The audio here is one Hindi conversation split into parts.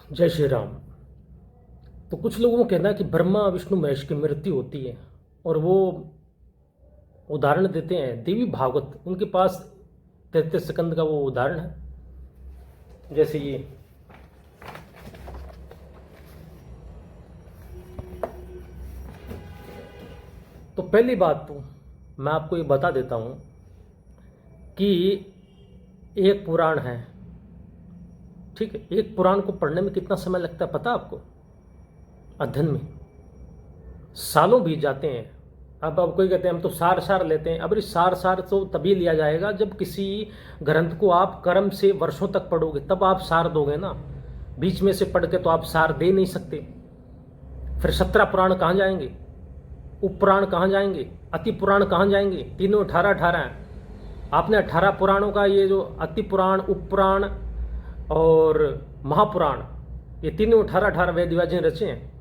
जय श्री राम। तो कुछ लोगों का कहना है कि ब्रह्मा विष्णु महेश की मृत्यु होती है और वो उदाहरण देते हैं देवी भागवत, उनके पास 33 स्कंद का वो उदाहरण है। जैसे ये तो पहली बात तो मैं आपको ये बता देता हूँ कि एक पुराण है, ठीक है। एक पुराण को पढ़ने में कितना समय लगता है पता है आपको? अध्ययन में सालों बीत जाते हैं। अब कोई कहते हैं हम तो सार सार लेते हैं। अब ये सार सार तो तभी लिया जाएगा जब किसी ग्रंथ को आप कर्म से वर्षों तक पढ़ोगे, तब आप सार दोगे ना। बीच में से पढ़ के तो आप सार दे नहीं सकते। फिर 17 पुराण कहाँ जाएंगे? उपपुराण कहाँ जाएंगे? अति पुराण कहाँ जाएंगे? तीनों 18-18 हैं। आपने 18 पुराणों का ये जो अति पुराण, उपपुराण और महापुराण, ये तीनों 18-18 वेद व्याजन रचे हैं।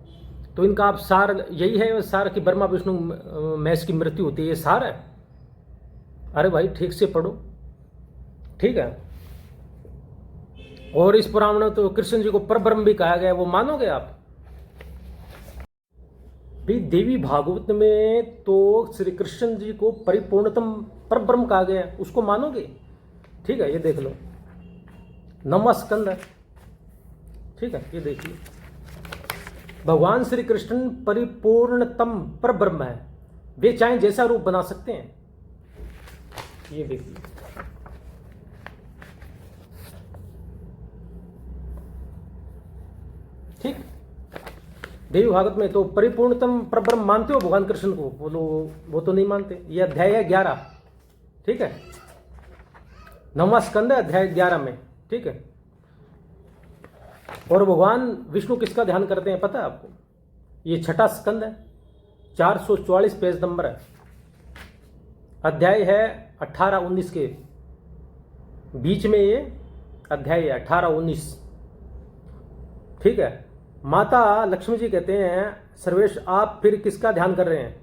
तो इनका आप सार यही है सार कि ब्रह्मा विष्णु महेश की मृत्यु होती है, ये सार है? अरे भाई ठीक से पढ़ो, ठीक है। और इस पुराण में तो कृष्ण जी को परब्रह्म भी कहा गया है, वो मानोगे आप? भी देवी भागवत में तो श्री कृष्ण जी को परिपूर्णतम परब्रह्म कहा गया है, उसको मानोगे? ठीक है, ये देख लो 9वां स्कंद है, ठीक है। ये देखिए भगवान श्री कृष्ण परिपूर्णतम परब्रह्म है, वे चाहे जैसा रूप बना सकते हैं। ये देखिए ठीक। देवी भागवत में तो परिपूर्णतम परब्रह्म मानते हो भगवान कृष्ण को? बोलो वो तो नहीं मानते। ये अध्याय है 11, ठीक है। 9वां स्कंद है अध्याय 11 में, ठीक है। और भगवान विष्णु किसका ध्यान करते हैं पता है आपको? ये 6ठा स्कंद है, 444 पेज नंबर है। अध्याय है 18-19 के बीच में ये अध्याय है 18-19, ठीक है। माता लक्ष्मी जी कहते हैं सर्वेश आप फिर किसका ध्यान कर रहे हैं?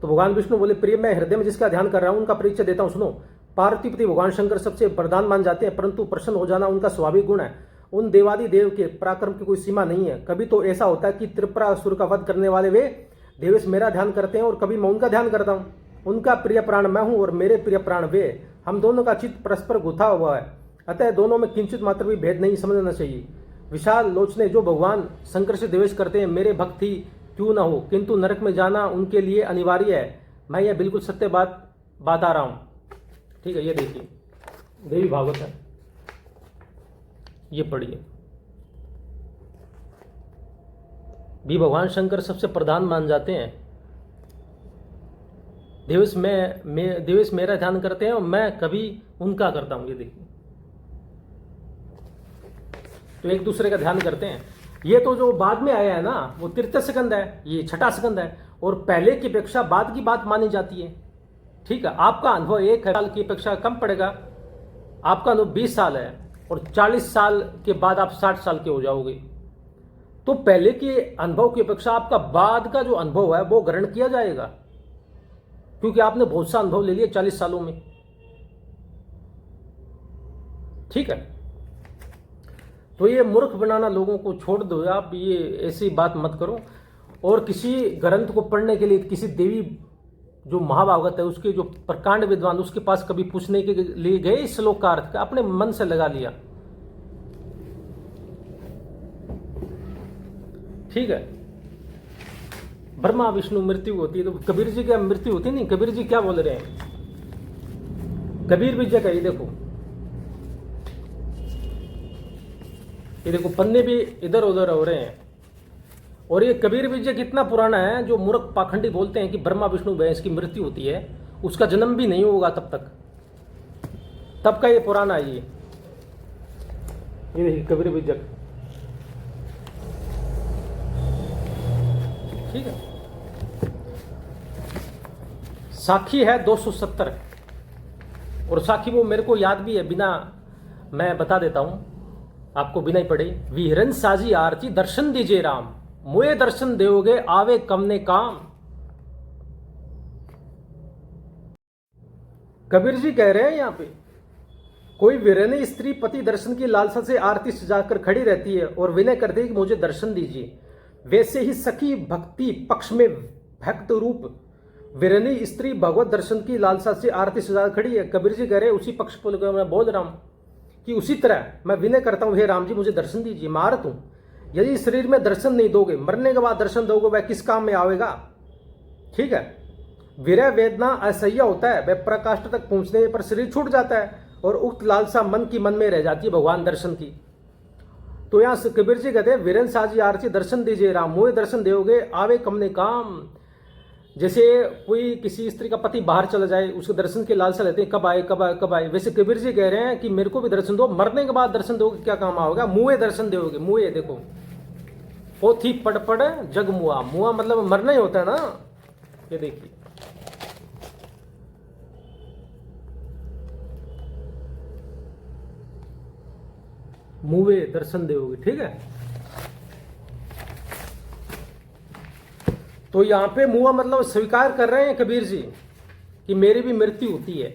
तो भगवान विष्णु बोले प्रिय मैं हृदय में जिसका ध्यान कर रहा हूं उनका परिचय देता हूं, सुनो। पार्वतीपति भगवान शंकर सबसे प्रधान मान जाते हैं, परंतु प्रसन्न हो जाना उनका स्वाभाविक गुण है। उन देवादि देव के पराक्रम की कोई सीमा नहीं है। कभी तो ऐसा होता है कि त्रिपुरासुर का वध करने वाले वे देवेश मेरा ध्यान करते हैं और कभी मैं उनका ध्यान करता हूँ। उनका प्रिय प्राण मैं हूँ और मेरे प्रिय प्राण वे। हम दोनों का चित्त परस्पर गुथा हुआ है, अतः दोनों में किंचित मात्र भी भेद नहीं समझना चाहिए। विशाल लोचने जो भगवान शंकर से देवेश करते हैं मेरे भक्त ही क्यों न हो, किंतु नरक में जाना उनके लिए अनिवार्य है। मैं यह बिल्कुल सत्य बात बता रहा हूँ, ठीक है। ये देखिए देवी भागवत है, ये पढ़िए। भी भगवान शंकर सबसे प्रधान मान जाते हैं, देवेश देवेश मेरा ध्यान करते हैं और मैं कभी उनका करता हूं। ये देखिए तो एक दूसरे का ध्यान करते हैं। ये तो जो बाद में आया है ना वो 33 स्कंद है, ये 6ठा स्कंद है और पहले की अपेक्षा बाद की बात मानी जाती है, ठीक है। आपका अनुभव 1 साल की अपेक्षा कम पड़ेगा। आपका अनुभव 20 साल है और 40 साल के बाद आप 60 साल के हो जाओगे। तो पहले के अनुभव की अपेक्षा आपका बाद का जो अनुभव है वो ग्रहण किया जाएगा, क्योंकि आपने बहुत सा अनुभव ले लिया 40 सालों में, ठीक है। तो ये मूर्ख बनाना लोगों को छोड़ दो आप, ये ऐसी बात मत करो। और किसी ग्रंथ को पढ़ने के लिए किसी देवी जो महाभागवत है उसके जो प्रकांड विद्वान उसके पास कभी पूछने के लिए गए इस श्लोक का अर्थ का अपने मन से लगा लिया, ठीक है। ब्रह्मा विष्णु मृत्यु होती है तो कबीर जी की मृत्यु होती नहीं। कबीर जी क्या बोल रहे हैं? कबीर विजय का ये देखो पन्ने भी इधर उधर हो रहे हैं। और ये कबीर विजय कितना पुराना है। जो मूर्ख पाखंडी बोलते हैं कि ब्रह्मा विष्णु महेश की मृत्यु होती है, उसका जन्म भी नहीं होगा तब तक, तब का ये पुराना है। ये देखिए कबीर विजय, ठीक है। साखी है 270 और साखी वो मेरे को याद भी है, बिना मैं बता देता हूं आपको बिना ही पढ़े। विहरन साजी आरती दर्शन दीजिए राम, मुए दर्शन देओगे आवे कम ने काम। कबीर जी कह रहे हैं यहां पे कोई विरहणी स्त्री पति दर्शन की लालसा से आरती सजाकर खड़ी रहती है और विनय करती है कि मुझे दर्शन दीजिए, वैसे ही सखी भक्ति पक्ष में भक्त रूप विरहणी स्त्री भगवत दर्शन की लालसा से आरती सजाकर खड़ी है। कबीर जी कह रहे उसी पक्ष को मैं बोल रहा हूँ कि उसी तरह मैं विनय करता हूँ, हे राम जी मुझे दर्शन दीजिए, मैं आरत हूँ। यदि शरीर में दर्शन नहीं दोगे, मरने के बाद दर्शन दोगे, वह किस काम में आवेगा? ठीक है, विरह वेदना असह्य होता है, वह प्रकाष्ठ तक पहुंचने पर शरीर छूट जाता है और उक्त लालसा मन की मन में रह जाती है भगवान दर्शन की। तो यहाँ कबीर जी कहते हैं वीरेन साजी आरती दर्शन दीजिए राम, मोहे दर्शन दोगे आवे कमने काम। जैसे कोई किसी स्त्री का पति बाहर चला जाए, उसके दर्शन की लालसा लेते हैं, कब आए कब आए कब आए। वैसे कबीर जी कह रहे हैं कि मेरे को भी दर्शन दो, मरने के बाद दर्शन दोगे क्या काम आओगे? मुँहे दर्शन दोगे, मुँहे देखो पोथी पढ़ पढ़ जग मुआ, मुआ मतलब मरना ही होता है ना। ये देखिए मुँहे दर्शन दोगे, ठीक है। तो यहां पे मुआ मतलब स्वीकार कर रहे हैं कबीर जी कि मेरी भी मृत्यु होती है,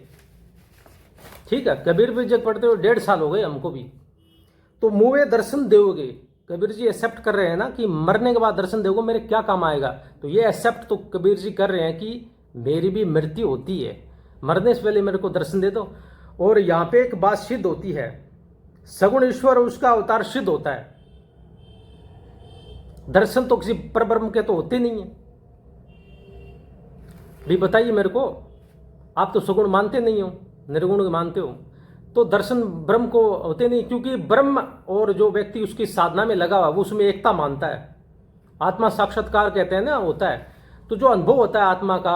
ठीक है। कबीर भी जब पढ़ते हुए 1.5 साल हो गए हमको भी। तो मुँहे दर्शन दोगे, कबीर जी एक्सेप्ट कर रहे हैं ना कि मरने के बाद दर्शन दोगे, मेरे क्या काम आएगा। तो ये एक्सेप्ट तो कबीर जी कर रहे हैं कि मेरी भी मृत्यु होती है, मरने से पहले मेरे को दर्शन दे दो। और यहाँ पे एक बात सिद्ध होती है, सगुण ईश्वर उसका अवतार सिद्ध होता है। दर्शन तो किसी परब्रह्म के तो होते नहीं है। भी बताइए मेरे को, आप तो सगुण मानते नहीं हो, निर्गुण मानते हो, तो दर्शन ब्रह्म को होते नहीं, क्योंकि ब्रह्म और जो व्यक्ति उसकी साधना में लगा हुआ वो उसमें एकता मानता है। आत्मा साक्षात्कार कहते हैं ना, होता है। तो जो अनुभव होता है आत्मा का,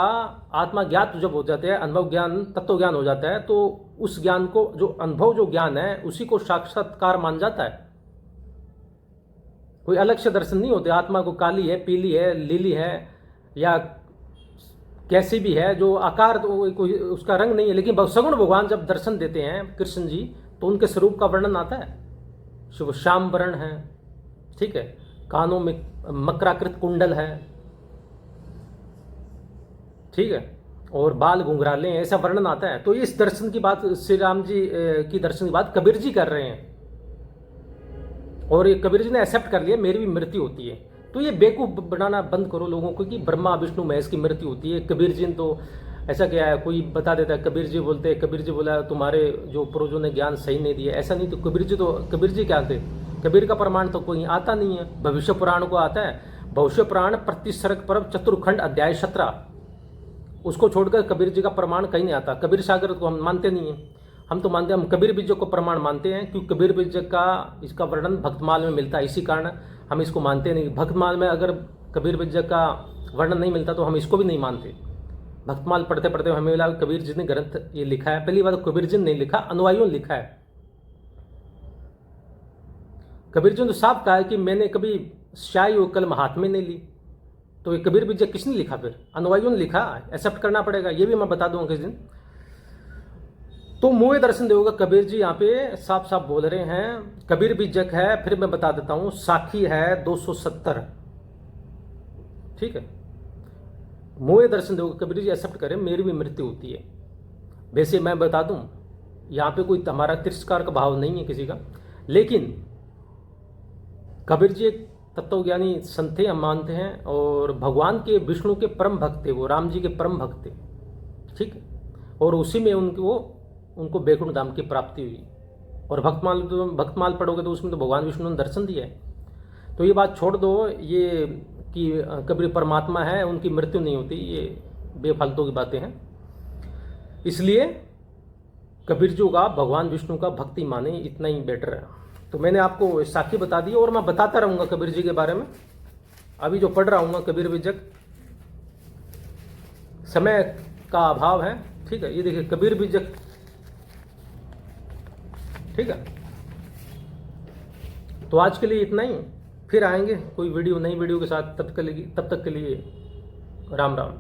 आत्मा ज्ञात जब हो जाते हैं, अनुभव ज्ञान तत्व ज्ञान हो जाता है, तो उस ज्ञान को, जो अनुभव जो ज्ञान है उसी को साक्षात्कार मान जाता है। कोई अलग से दर्शन नहीं होते। आत्मा को काली है, पीली है, लीली है या कैसी भी है, जो आकार तो कोई उसका रंग नहीं है, लेकिन सगुण भगवान जब दर्शन देते हैं कृष्ण जी, तो उनके स्वरूप का वर्णन आता है। शुभ श्याम वर्ण है, ठीक है, कानों में मकराकृत कुंडल है, ठीक है, और बाल घुंघराले हैं, ऐसा वर्णन आता है। तो इस दर्शन की बात, श्री राम जी की दर्शन की बात कबीर जी कर रहे हैं, और ये कबीर जी ने एक्सेप्ट कर लिया मेरी भी मृत्यु होती है। तो ये बेवकूफ़ बनाना बंद करो लोगों को कि ब्रह्मा विष्णु महेश की मृत्यु होती है। कबीर जी ने तो ऐसा क्या है, कोई बता देता है कबीर जी बोलते हैं, कबीर जी बोला तुम्हारे जो पूर्वजों ने ज्ञान सही नहीं दिया, ऐसा नहीं। तो कबीर जी क्या थे? कबीर का प्रमाण तो कोई आता नहीं है। भविष्य पुराण को आता है, भविष्य पुराण प्रतिसर्ग पर्व चतुर्खंड अध्याय 17, उसको छोड़कर कबीर जी का प्रमाण कहीं नहीं आता। कबीर सागर को हम मानते नहीं हैं, हम तो मानते हैं, हम कबीर बीजक को प्रमाण मानते हैं, क्योंकि कबीर बीजक का इसका वर्णन भक्तमाल में मिलता है, इसी कारण हम इसको मानते नहीं। भक्तमाल में अगर कबीर बीजक का वर्णन नहीं मिलता तो हम इसको भी नहीं मानते। भक्तमाल पढ़ते पढ़ते हमें मिला कबीर जी ने ग्रंथ ये लिखा है। पहली बात तो कबीर जी ने नहीं लिखा, अनुयायियों ने लिखा है। कबीर जी ने तो साफ कहा है कि मैंने कभी स्याही और कलम हाथ में नहीं ली। तो ये कबीर बीजक किसने लिखा? फिर अनुयायियों ने लिखा, एक्सेप्ट करना पड़ेगा। ये भी मैं बता दूंगा किस दिन। तो मुँहे दर्शन दोगे, कबीर जी यहाँ पे साफ साफ बोल रहे हैं। कबीर बीजक है, फिर मैं बता देता हूँ, साखी है 270, ठीक है। मुँहे दर्शन दोगे, कबीर जी एक्सेप्ट करें मेरी भी मृत्यु होती है। वैसे मैं बता दूं, यहाँ पे कोई हमारा तिरस्कार का भाव नहीं है किसी का, लेकिन कबीर जी एक तत्वज्ञानी संत थे, हम मानते हैं, और भगवान के विष्णु के परम भक्त थे, वो राम जी के परम भक्त थे, ठीक है। और उसी में उनको बैकुंठ धाम की प्राप्ति हुई। और भक्तमाल पढ़ोगे तो उसमें तो भगवान विष्णु ने दर्शन दिया है। तो ये बात छोड़ दो, ये कि कबीर परमात्मा है, उनकी मृत्यु नहीं होती, ये बेफालतू की बातें हैं। इसलिए कबीर जी का भगवान विष्णु का भक्ति माने, इतना ही बेटर है। तो मैंने आपको साखी बता दी, और मैं बताता रहूँगा कबीर जी के बारे में। अभी जो पढ़ रहा हूँ कबीर बीजक, समय का अभाव है, ठीक है। ये देखिए कबीर बीजक, ठीक है। तो आज के लिए इतना ही, फिर आएंगे कोई वीडियो, नई वीडियो के साथ। तब तक के लिए राम राम।